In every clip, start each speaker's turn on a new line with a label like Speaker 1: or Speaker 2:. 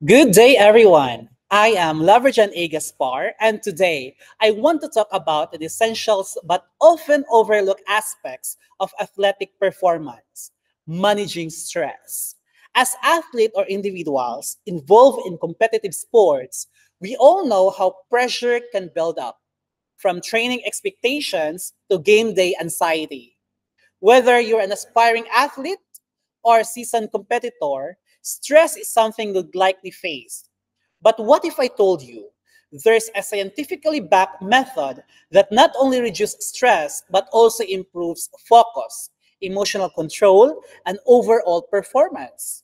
Speaker 1: Good day, everyone. I am Lavrajan A. Gaspar, and today I want to talk about the essentials but often overlooked aspects of athletic performance, managing stress. As athletes or individuals involved in competitive sports, we all know how pressure can build up, from training expectations to game day anxiety. Whether you're an aspiring athlete or a seasoned competitor, stress is something you'd likely face. But what if I told you there's a scientifically backed method that not only reduces stress but also improves focus, emotional control, and overall performance?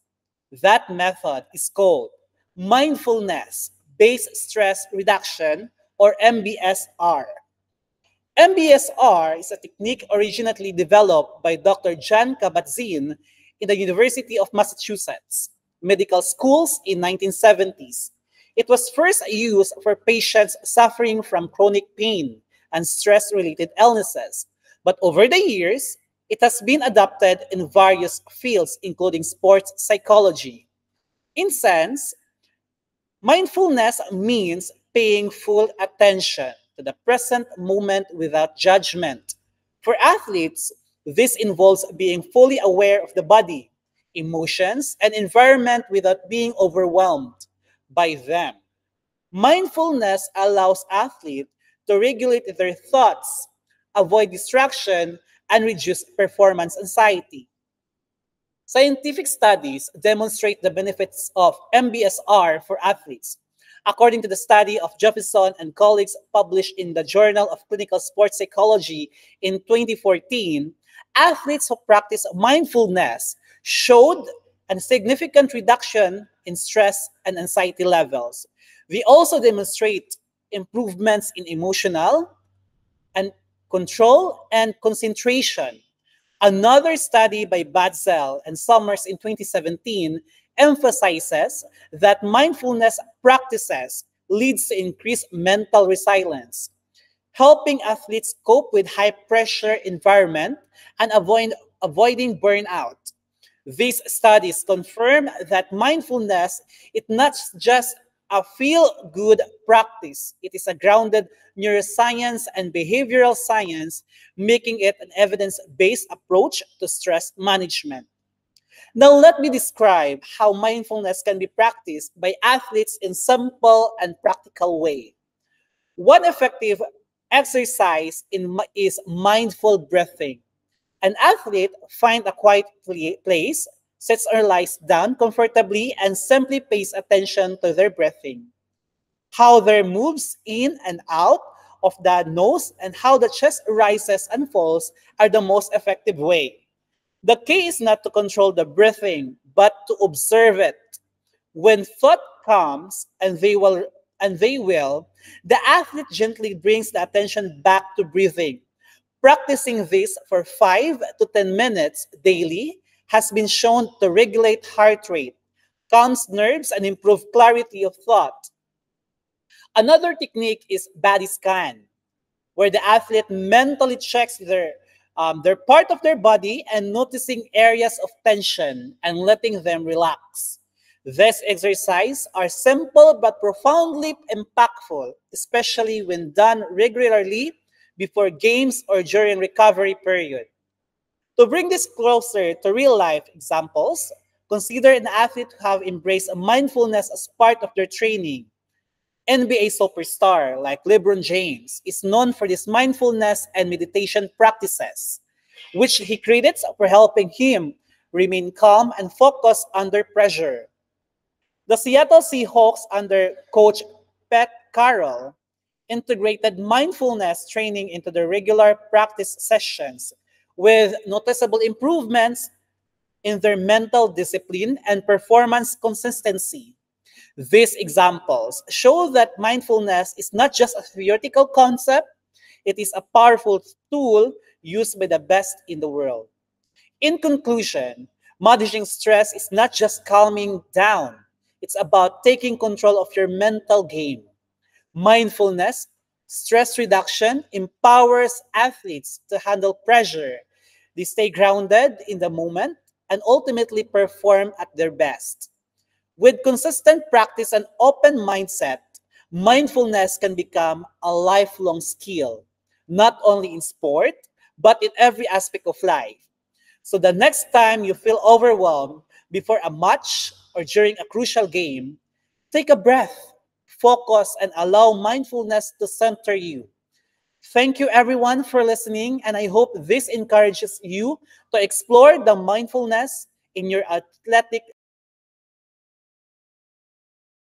Speaker 1: That method is called mindfulness based stress reduction, or MBSR. MBSR is a technique originally developed by Dr. John Kabat-Zinn in the University of Massachusetts Medical Schools in 1970s. It was first used for patients suffering from chronic pain and stress-related illnesses, but over the years, it has been adopted in various fields, including sports psychology. In sense, mindfulness means paying full attention to the present moment without judgment. For athletes, this involves being fully aware of the body, emotions, and environment without being overwhelmed by them. Mindfulness allows athletes to regulate their thoughts, avoid distraction, and reduce performance anxiety. Scientific studies demonstrate the benefits of MBSR for athletes. According to the study of Jefferson and colleagues published in the Journal of Clinical Sports Psychology in 2014, athletes who practice mindfulness showed a significant reduction in stress and anxiety levels. They also demonstrate improvements in emotional and control and concentration. Another study by Batzel and Summers in 2017 emphasizes that mindfulness practices leads to increased mental resilience, helping athletes cope with high-pressure environment and avoiding burnout. These studies confirm that mindfulness is not just a feel-good practice. It is a grounded neuroscience and behavioral science, making it an evidence-based approach to stress management. Now, let me describe how mindfulness can be practiced by athletes in simple and practical way. One effective exercise is mindful breathing. An athlete finds a quiet place, sits or lies down comfortably, and simply pays attention to their breathing, how there moves in and out of the nose, and how the chest rises and falls are the most effective way. The key is not to control the breathing, but to observe it. When thought comes, and they will, the athlete gently brings the attention back to breathing. Practicing this for 5 to 10 minutes daily has been shown to regulate heart rate, calms nerves, and improve clarity of thought. Another technique is body scan, where the athlete mentally checks their part of their body and noticing areas of tension and letting them relax. These exercises are simple but profoundly impactful, especially when done regularly before games or during recovery period. To bring this closer to real life examples, consider an athlete who have embraced mindfulness as part of their training. NBA superstar like LeBron James is known for his mindfulness and meditation practices, which he credits for helping him remain calm and focused under pressure. The Seattle Seahawks under coach Pete Carroll integrated mindfulness training into their regular practice sessions with noticeable improvements in their mental discipline and performance consistency. These examples show that mindfulness is not just a theoretical concept, it is a powerful tool used by the best in the world. In conclusion, managing stress is not just calming down, it's about taking control of your mental game. Mindfulness, stress reduction empowers athletes to handle pressure. They stay grounded in the moment and ultimately perform at their best. With consistent practice and open mindset, mindfulness can become a lifelong skill, not only in sport, but in every aspect of life. So the next time you feel overwhelmed before a match or during a crucial game, take a breath, focus, and allow mindfulness to center you. Thank you everyone for listening, and I hope this encourages you to explore the mindfulness in your athletic